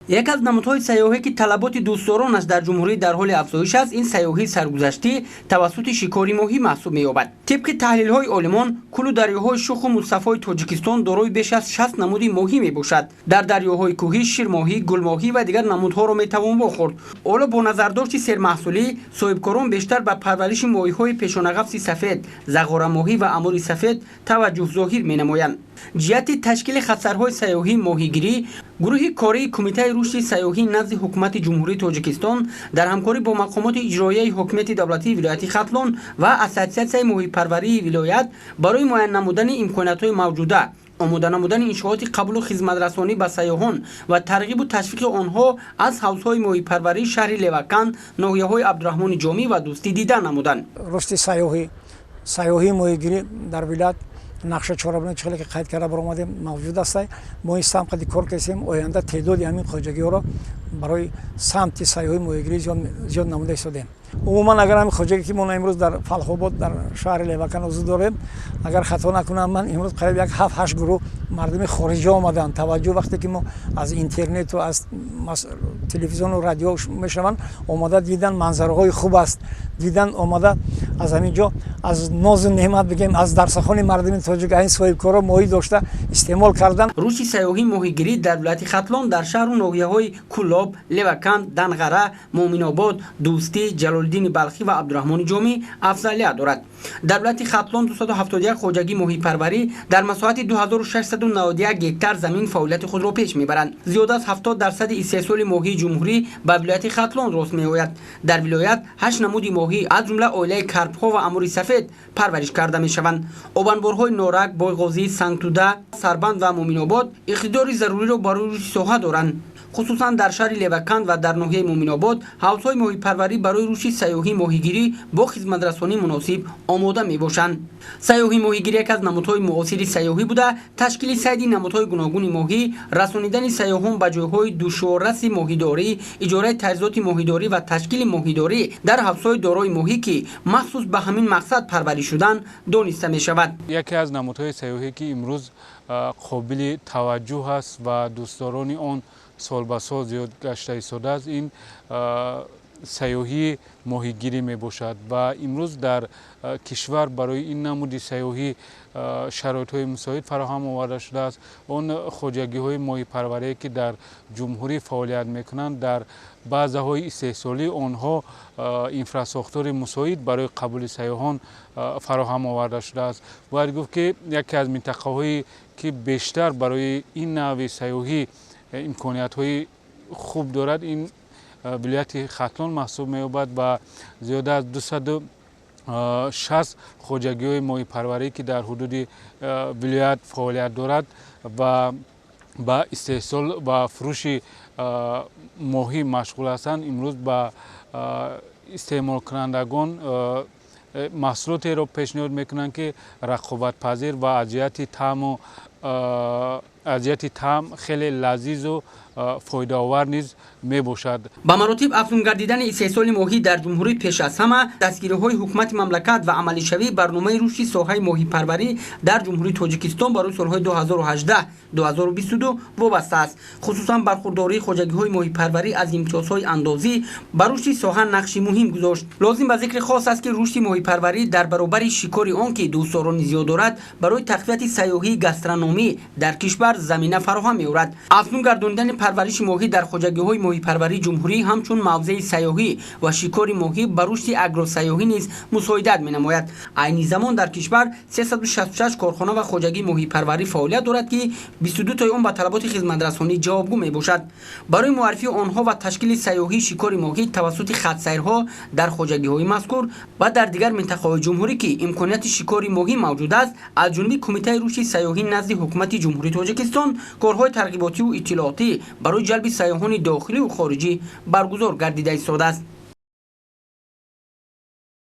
یک از نمودهای سیاحی که طلبات دوستدارانش در جمهوری در حال افزایش است، این سیاحی سرگذشتی توسط شکاری ماهی محسوب می‌یابد. طبق تحلیل‌های عالمان، کل دریاهای شوخ و مصطفی تاجیکستان دارای بیش از 60 نمود ماهی میباشد. در دریاهای کوهی شیرماهی، گلماهی و دیگر نمودها را میتوان واخورد. حالا با نظرداشت سرمحصولی، صاحبکاران بیشتر به پرورش ماهی‌های پیشانقفس سفید، زغار ماهی و امور سفید توجه ظاهر می‌نمایند. جهت تشکیل خطرهای سیاحی ماهیگیری، گروه کاری کمیته رشد سیاحی نزد حکومت جمهوری تاجیکستان در همکاری با مقامات اجرایی حکومت دولتی ولایت ختلون و اساتید ماهی پروری ولایت برای معین نمودن امکانات‌های موجوده، آماده نمودن انشاءات قبول و خدمت رسانی به سیاحان و ترغیب و تشویق آنها از حوض‌های ماهی پروری شهر لوکان، ناحیه‌های عبدالرحمن جامی و دوستی دیدن نمودند. رشد سیاحی ماهیگیری در ولایت نقشه چهاربنی چخلی که قید کرده برآمده موجود است. ما این سمت قدی کار کردیم، آینده تعداد همین خواجگی‌ها را برای سمت سیاحی ماهیگیری زیاد نموده شدیم. عموما اگر همین خواجگی که ما امروز در فلخ‌آباد در شهر لوکان حضور داریم، اگر خطا نکنم من امروز قریب یک 7-8 گروه مردم خارجی آمدن. توجه وقتی که ما از اینترنت و از تلویزیون و رادیو میشنوند، آمده دیدن منظره‌های خوب است، دیدن آمده از همینجا از ناز و نعمت بگیم از درسخوان مردم تاجیک این صاحبکارا ماهی داشته استعمال کردن. رشد سیاحی ماهیگیری در ولایت ختلون در شهر و ناحیه‌های کلاب، لوکان، دنغره، مومن‌آباد، دوستی، جلال‌الدین بلخی و عبدالرحمن جامی افضلیت دارد. در ولایت ختلون 271 خواجگی ماهی پروری در مساحت 2691 هکتار زمین فعالیت خود را پیش میبرند. زیاد از 70% استحصال ماهی جمهوری به ولایت ختلون راست میآید. در ولایت 8 نمود ماهی از جمله آیله کرپ‌ها و امور سفید پرورش کرده میشوند. آبانبارهای نورک، بایغازی، سنگتوده، سربند و مومن‌آباد اقتدار ضروری را برای رشد ساحه دارند. خصوصا در شهر لوکان و در ناحیه مومن‌آباد حوض‌های ماهی پروری برای رشد سیاحی ماهیگیری با خدمت رسانی مناسب آماده میباشند. سیاحی ماهیگیری یک از نمودهای معاصر سیاحی بوده، تشکیل صید نمودهای گوناگون ماهی، رسانیدن سیاحان به جایهای دشواررس ماهیداری، اجاره تجهیزات ماهیداری و تشکیل ماهیداری در حوض‌های دارای ماهی که مخصوص به همین مقصد پروری شدن دانسته می‌شود. یکی از نمودهای سیاحی که امروز قابل توجه است و دوستداران آن سال به سال زیاد گشته ایستاده است، این سیاحی ماهیگیری می باشد و امروز در کشور برای این نمود سیاحی شرایط‌های مساعد فراهم آورده شده است. آن خواجگی‌های ماهی پروری که در جمهوری فعالیت می‌کنند، در بازه‌های استحصالی آنها اینفراساختور مساعد برای قبول سیاحان فراهم آورده شده است. باید گفت که یکی از منطقه‌هایی که بیشتر برای این نوع سیاحی امکانیت‌های خوب دارد این ولایت ختلون محسوب می‌یابد و زیاده از 260 خواجگی‌های ماهی پروری که در حدود ولایت فعالیت دارد و با استحصال و فروش ماهی مشغول هستند، امروز با استعمال کنندگان محصولاتی را پیشنهاد میکنند که رقابت پذیر و از جهت طعم خیلی لذیذ و فایده آور نیز می باشد. با مراتب افزون گردیدن استحصال ماهی در جمهوری پیش از همه دستگیری‌های حکومت مملکت و عملی شوی برنامه رشد ساحه ماهی پروری در جمهوری تاجیکستان برای سالهای 2018-2022 وابسته است. خصوصا برخورداری خواجگی‌های ماهی پروری از امتیازهای اندازی بر رشد ساحه نقشی مهم گذاشت. لازم به ذکر خاص است که رشد ماهی پروری در برابر شکار آن که دوستداران زیاد دارد برای تقویت سیاحی گاسترونومی در کشور زمینه فراهم می‌آورد. افزون گرداندن پرورش ماهی در خواجگی‌های ماهی پروری جمهوری همچون موضع سیاحی و شکار ماهی بر رشد اگروسیاحی نیز مساعدت می‌نماید. عین زمان در کشور 366 کارخانه و خواجگی ماهی پروری فعالیت دارد که 22 تای آن به طلبات خدمت رسانی جوابگو میباشد. برای معرفی آنها و تشکیل سیاحی شکار ماهی توسط خط سیرها در خواجگی‌های مذکور و در دیگر مناطق جمهوری که امکانات شکار ماهی موجود است، از جانب کمیته رشد سیاحی نزد حکومت جمهوری تاجیکستان کارهای ترغیباتی و اطلاعاتی برای جلب سیاحان داخلی و خارجی برگزار گردیده ایستاده است.